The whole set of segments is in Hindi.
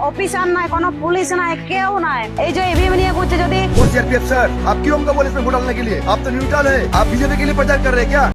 অফিসার নাই, কোনো পুলিশ নাই, কেউ নাই। এই যে ईवीएम নিয়ে করছে যদি वो सीआरपीएफ सर, आप क्यों हमको बोले इसमें वोट डालने के लिए? आप तो न्यूट्रल है, आप बीजेपी के लिए प्रचार कर रहे हैं क्या?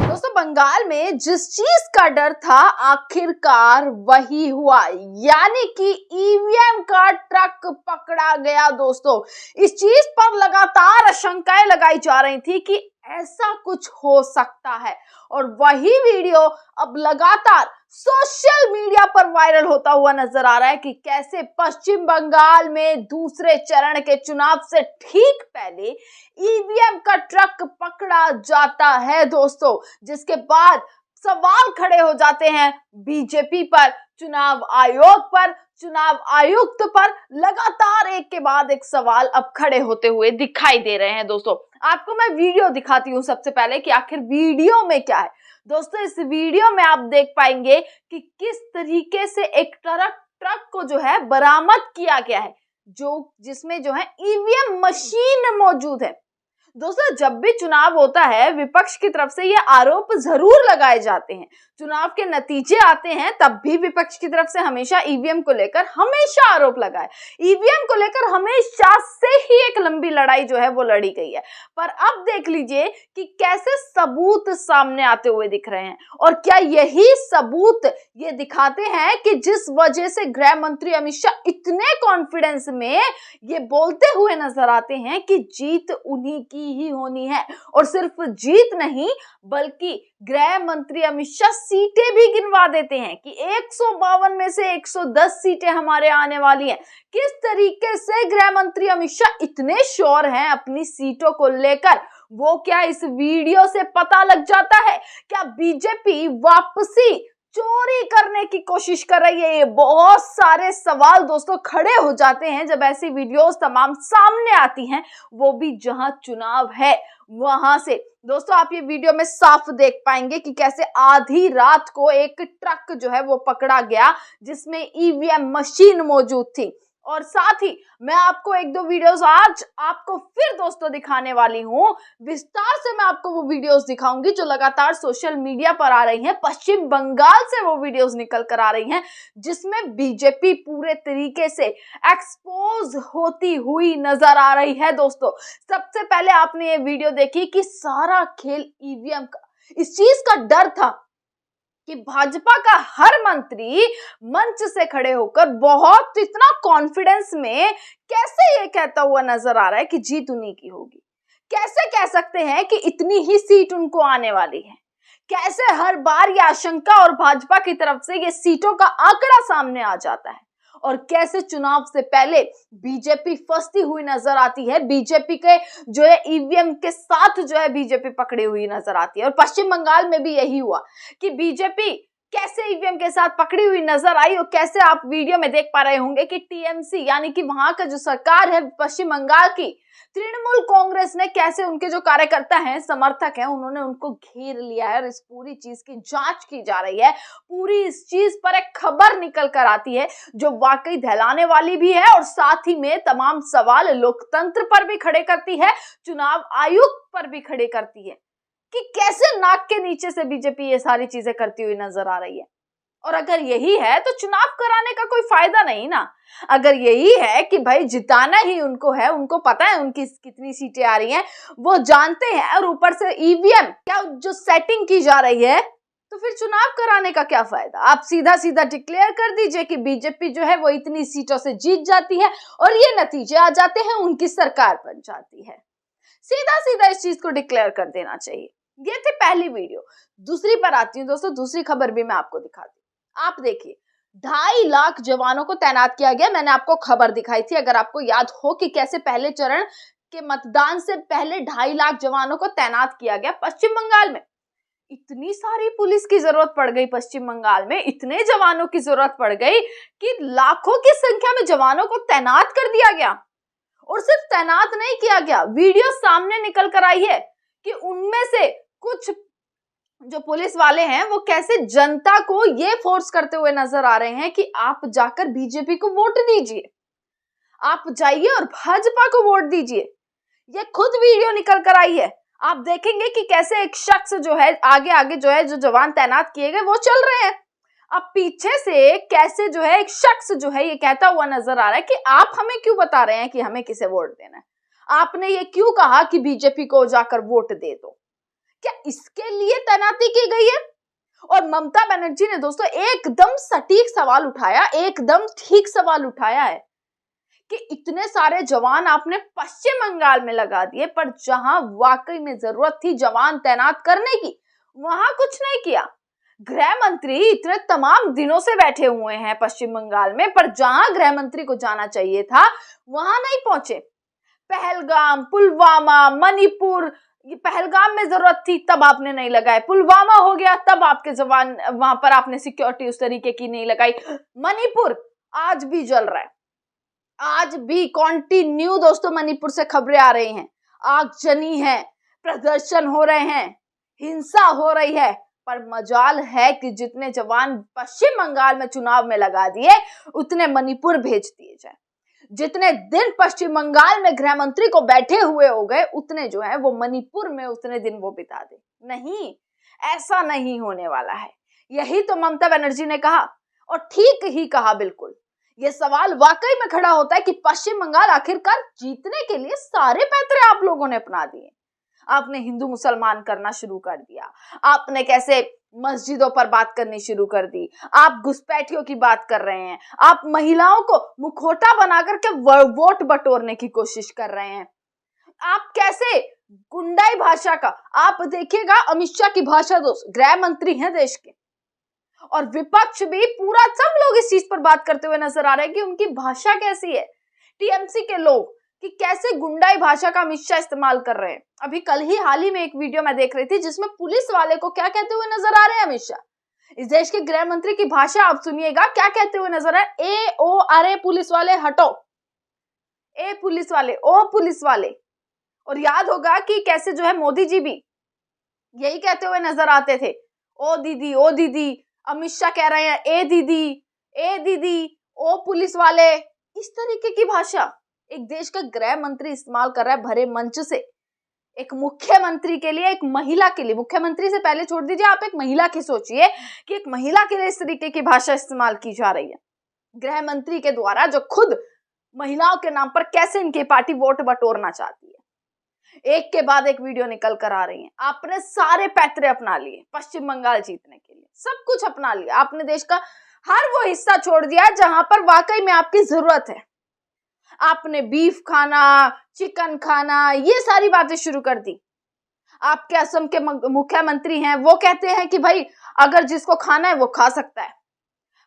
दोस्तों, बंगाल में जिस चीज का डर था आखिरकार वही हुआ, यानी कि ईवीएम का ट्रक पकड़ा गया। दोस्तों, इस चीज पर लगातार आशंकाएं लगाई जा रही थी कि ऐसा कुछ हो सकता है, और वही वीडियो अब लगातार सोशल मीडिया पर वायरल होता हुआ नजर आ रहा है कि कैसे पश्चिम बंगाल में दूसरे चरण के चुनाव से ठीक पहले ईवीएम का ट्रक पकड़ा जाता है। दोस्तों, जिसके बाद सवाल खड़े हो जाते हैं बीजेपी पर, चुनाव आयोग पर, चुनाव आयुक्त पर। लगातार एक के बाद एक सवाल अब खड़े होते हुए दिखाई दे रहे हैं। दोस्तों, आपको मैं वीडियो दिखाती हूं सबसे पहले कि आखिर वीडियो में क्या है। दोस्तों, इस वीडियो में आप देख पाएंगे कि किस तरीके से एक ट्रक को जो है बरामद किया गया है, जिसमें जो है ईवीएम मशीन मौजूद है। दोस्तों, जब भी चुनाव होता है विपक्ष की तरफ से ये आरोप जरूर लगाए जाते हैं। चुनाव के नतीजे आते हैं तब भी विपक्ष की तरफ से हमेशा ईवीएम को लेकर हमेशा आरोप लगाए। ईवीएम को लेकर हमेशा से ही एक लंबी लड़ाई जो है वो लड़ी गई है। पर अब देख लीजिए कि कैसे सबूत सामने आते हुए दिख रहे हैं, और क्या यही सबूत ये दिखाते हैं कि जिस वजह से गृह मंत्री अमित शाह इतने कॉन्फिडेंस में ये बोलते हुए नजर आते हैं कि जीत उन्हीं की ही होनी है। और सिर्फ जीत नहीं, बल्कि गृह मंत्री अमित शाह सीटें भी गिनवा देते हैं कि 152 में से 110 सीटें हमारे आने वाली हैं। किस तरीके से गृह मंत्री अमित शाह इतने श्योर हैं अपनी सीटों को लेकर, वो क्या इस वीडियो से पता लग जाता है? क्या बीजेपी वापसी चोरी करने की कोशिश कर रही है? ये बहुत सारे सवाल दोस्तों खड़े हो जाते हैं जब ऐसी वीडियोस तमाम सामने आती हैं, वो भी जहां चुनाव है वहां से। दोस्तों, आप ये वीडियो में साफ देख पाएंगे कि कैसे आधी रात को एक ट्रक जो है वो पकड़ा गया जिसमें ईवीएम मशीन मौजूद थी। और साथ ही मैं आपको एक दो वीडियोस आज आपको फिर दोस्तों दिखाने वाली हूं। विस्तार से मैं आपको वो वीडियोस दिखाऊंगी जो लगातार सोशल मीडिया पर आ रही हैं। पश्चिम बंगाल से वो वीडियोस निकल कर आ रही हैं जिसमें बीजेपी पूरे तरीके से एक्सपोज होती हुई नजर आ रही है। दोस्तों, सबसे पहले आपने ये वीडियो देखी कि सारा खेल ईवीएम का, इस चीज का डर था कि भाजपा का हर मंत्री मंच से खड़े होकर बहुत इतना कॉन्फिडेंस में कैसे ये कहता हुआ नजर आ रहा है कि जीत उन्हीं की होगी। कैसे कह सकते हैं कि इतनी ही सीट उनको आने वाली है? कैसे हर बार ये आशंका और भाजपा की तरफ से ये सीटों का आंकड़ा सामने आ जाता है? और कैसे चुनाव से पहले बीजेपी फंसती हुई नजर आती है, बीजेपी के जो है ईवीएम के साथ जो है बीजेपी पकड़ी हुई नजर आती है। और पश्चिम बंगाल में भी यही हुआ कि बीजेपी कैसे ईवीएम के साथ पकड़ी हुई नजर आई। और कैसे आप वीडियो में देख पा रहे होंगे कि टीएमसी यानी कि वहां का जो सरकार है पश्चिम बंगाल की, तृणमूल कांग्रेस ने कैसे उनके जो कार्यकर्ता हैं, समर्थक हैं, उन्होंने उनको घेर लिया है। और इस पूरी चीज की जांच की जा रही है। पूरी इस चीज पर एक खबर निकल कर आती है जो वाकई दहलाने वाली भी है और साथ ही में तमाम सवाल लोकतंत्र पर भी खड़े करती है, चुनाव आयुक्त पर भी खड़े करती है कि कैसे नाक के नीचे से बीजेपी ये सारी चीजें करती हुई नजर आ रही है। और अगर यही है तो चुनाव कराने का कोई फायदा नहीं ना। अगर यही है कि भाई जिताना ही उनको है, उनको पता है उनकी कितनी सीटें आ रही हैं, वो जानते हैं, और ऊपर से ईवीएम क्या जो सेटिंग की जा रही है, तो फिर चुनाव कराने का क्या फायदा? आप सीधा सीधा डिक्लेयर कर दीजिए कि बीजेपी जो है वो इतनी सीटों से जीत जाती है और ये नतीजे आ जाते हैं, उनकी सरकार बन जाती है। सीधा सीधा इस चीज को डिक्लेयर कर देना चाहिए। ये थी पहली वीडियो। दूसरी पर आती हूँ दोस्तों, दूसरी खबर भी मैं आपको दिखाती हूँ। आप देखिए, 2.5 लाख जवानों को तैनात किया गया। मैंने आपको खबर दिखाई थी, अगर आपको याद हो, कि कैसे पहले चरण के मतदान से पहले 2.5 लाख जवानों को तैनात किया गया पश्चिम बंगाल में। इतनी सारी पुलिस की जरूरत पड़ गई पश्चिम बंगाल में, इतने जवानों की जरूरत पड़ गई कि लाखों की संख्या में जवानों को तैनात कर दिया गया। और सिर्फ तैनात नहीं किया गया, वीडियो सामने निकल कर आई है कि उनमें से कुछ जो पुलिस वाले हैं वो कैसे जनता को ये फोर्स करते हुए नजर आ रहे हैं कि आप जाकर बीजेपी को वोट दीजिए। आप जाइए और भाजपा को वोट दीजिए। ये खुद वीडियो निकल कर आई है। आप देखेंगे कि कैसे एक शख्स जो है आगे आगे जो है जो जवान तैनात किए गए वो चल रहे हैं। अब पीछे से कैसे जो है एक शख्स जो है ये कहता हुआ नजर आ रहा है कि आप हमें क्यों बता रहे हैं कि हमें किसे वोट देना है, आपने ये क्यों कहा कि बीजेपी को जाकर वोट दे दो। क्या इसके लिए तैनाती की गई है? और ममता बनर्जी ने दोस्तों एकदम सटीक सवाल उठाया, एकदम ठीक सवाल उठाया है कि इतने सारे जवान आपने पश्चिम बंगाल में लगा दिए, पर जहां वाकई में जरूरत थी जवान तैनात करने की वहां कुछ नहीं किया। गृह मंत्री इतने तमाम दिनों से बैठे हुए हैं पश्चिम बंगाल में, पर जहां गृह मंत्री को जाना चाहिए था वहां नहीं पहुंचे। पहलगाम, पुलवामा, मणिपुर, पहलगाम में जरूरत थी तब आपने नहीं लगाए, पुलवामा हो गया तब आपके जवान वहां पर आपने सिक्योरिटी उस तरीके की नहीं लगाई। मणिपुर आज भी जल रहा है, आज भी कंटिन्यू दोस्तों मणिपुर से खबरें आ रही हैं, आगजनी है, प्रदर्शन हो रहे हैं, हिंसा हो रही है। पर मजाल है कि जितने जवान पश्चिम बंगाल में चुनाव में लगा दिए उतने मणिपुर भेज दिए जाए। जितने दिन पश्चिम बंगाल में गृह मंत्री को बैठे हुए हो गए उतने जो है वो मणिपुर में उतने दिन वो बिता दे। नहीं, ऐसा नहीं होने वाला है। यही तो ममता बनर्जी ने कहा और ठीक ही कहा। बिल्कुल ये सवाल वाकई में खड़ा होता है कि पश्चिम बंगाल आखिरकार जीतने के लिए सारे पैतरे आप लोगों ने अपना दिए। आपने हिंदू मुसलमान करना शुरू कर दिया, आपने कैसे मस्जिदों पर बात करनी शुरू कर दी, आप घुसपैठियों की बात कर रहे हैं, आप महिलाओं को मुखौटा बना करके वोट बटोरने की कोशिश कर रहे हैं। आप कैसे गुंडाई भाषा का, आप देखिएगा अमित शाह की भाषा दोस्त गृह मंत्री हैं देश के, और विपक्ष भी पूरा सब लोग इस चीज पर बात करते हुए नजर आ रहे हैं कि उनकी भाषा कैसी है। टीएमसी के लोग कि कैसे गुंडाई भाषा का अमित शाह इस्तेमाल कर रहे हैं। अभी कल ही हाल ही में एक वीडियो मैं देख रही थी जिसमें पुलिस वाले को क्या कहते हुए नजर आ रहे हैं अमित शाह। इस देश के गृह मंत्री की भाषा आप सुनिएगा क्या कहते हुए नजर आ रहे हैं। ए ओ अरे पुलिस वाले हटो, ए पुलिस वाले, ओ पुलिस वाले। और याद होगा कि कैसे जो है मोदी जी भी यही कहते हुए नजर आते थे, ओ दीदी, ओ दीदी। अमित शाह कह रहे हैं ए दीदी, ए दीदी, ओ पुलिस वाले। इस तरीके की भाषा एक देश का गृह मंत्री इस्तेमाल कर रहा है भरे मंच से। एक मुख्यमंत्री के लिए, एक महिला के लिए, मुख्यमंत्री से पहले छोड़ दीजिए, आप एक महिला की सोचिए कि एक महिला के लिए इस तरीके की भाषा इस्तेमाल की जा रही है गृह मंत्री के द्वारा, जो खुद महिलाओं के नाम पर कैसे इनकी पार्टी वोट बटोरना चाहती है। एक के बाद एक वीडियो निकल कर आ रही है। आपने सारे पैतरे अपना लिए पश्चिम बंगाल जीतने के लिए, सब कुछ अपना लिया। आपने देश का हर वो हिस्सा छोड़ दिया जहां पर वाकई में आपकी जरूरत है। आपने बीफ खाना, चिकन खाना, ये सारी बातें शुरू कर दी। आपके असम के मुख्यमंत्री हैं, वो कहते हैं कि भाई अगर जिसको खाना है वो खा सकता है,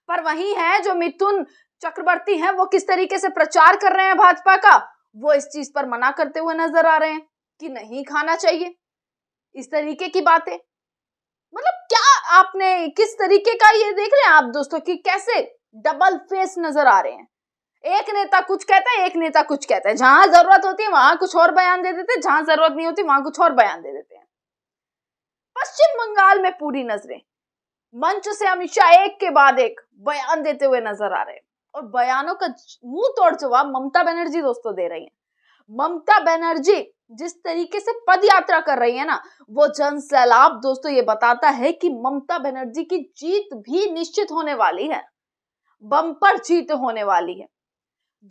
पर वही है जो मिथुन चक्रवर्ती हैं, वो किस तरीके से प्रचार कर रहे हैं भाजपा का, वो इस चीज पर मना करते हुए नजर आ रहे हैं कि नहीं खाना चाहिए। इस तरीके की बातें, मतलब क्या आपने किस तरीके का ये देख रहे हैं आप दोस्तों कि कैसे डबल फेस नजर आ रहे हैं। एक नेता कुछ कहता है, एक नेता कुछ कहता है। जहां जरूरत होती है वहां कुछ और बयान दे देते हैं, जहां जरूरत नहीं होती वहां कुछ और बयान दे देते हैं। पश्चिम बंगाल में पूरी नजरें मंच से अमित शाह एक के बाद एक बयान देते हुए नजर आ रहे हैं, और बयानों का मुंह तोड़ जवाब ममता बनर्जी दोस्तों दे रही हैं। ममता बनर्जी जिस तरीके से पद यात्रा कर रही है ना, वो जन सैलाब दोस्तों ये बताता है कि ममता बनर्जी की जीत भी निश्चित होने वाली है, बम्पर जीत होने वाली है।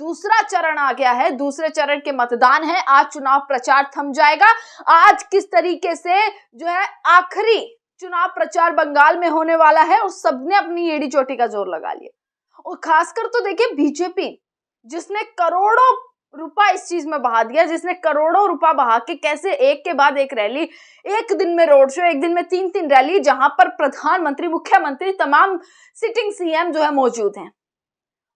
दूसरा चरण आ गया है, दूसरे चरण के मतदान है। आज चुनाव प्रचार थम जाएगा। आज किस तरीके से जो है आखिरी चुनाव प्रचार बंगाल में होने वाला है, और सबने अपनी एड़ी चोटी का जोर लगा लिया। और खासकर तो देखिए बीजेपी, जिसने करोड़ों रुपया इस चीज में बहा दिया, जिसने करोड़ों रुपया बहा के कैसे एक के बाद एक रैली, एक दिन में रोड शो, एक दिन में 3-3 रैली, जहां पर प्रधानमंत्री, मुख्यमंत्री, तमाम सिटिंग सीएम जो है मौजूद हैं,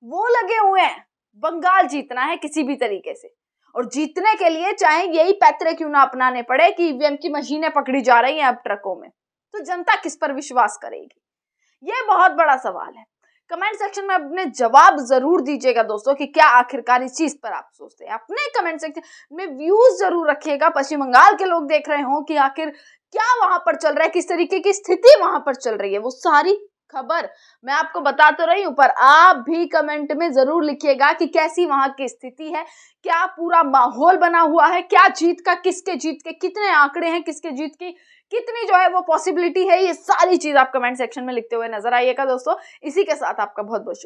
वो लगे हुए हैं। बंगाल जीतना है किसी भी तरीके से, और जीतने के लिए चाहे यही पैतरे क्यों ना अपनाने पड़े कि ईवीएम की मशीनें पकड़ी जा रही हैं अब ट्रकों में, तो जनता किस पर विश्वास करेगी? ये बहुत बड़ा सवाल है। कमेंट सेक्शन में अपने जवाब जरूर दीजिएगा दोस्तों कि क्या आखिरकार इस चीज पर आप सोचते हैं। अपने कमेंट सेक्शन में व्यूज जरूर रखिएगा। पश्चिम बंगाल के लोग देख रहे हो कि आखिर क्या वहां पर चल रहा है, किस तरीके की स्थिति वहां पर चल रही है, वो सारी खबर मैं आपको बता तो रही हूं, पर आप भी कमेंट में जरूर लिखिएगा कि कैसी वहां की स्थिति है, क्या पूरा माहौल बना हुआ है, क्या जीत का, किसके जीत के कितने आंकड़े हैं, किसके जीत की कितनी जो है वो पॉसिबिलिटी है। ये सारी चीज आप कमेंट सेक्शन में लिखते हुए नजर आइएगा दोस्तों। इसी के साथ आपका बहुत बहुत शुक्रिया।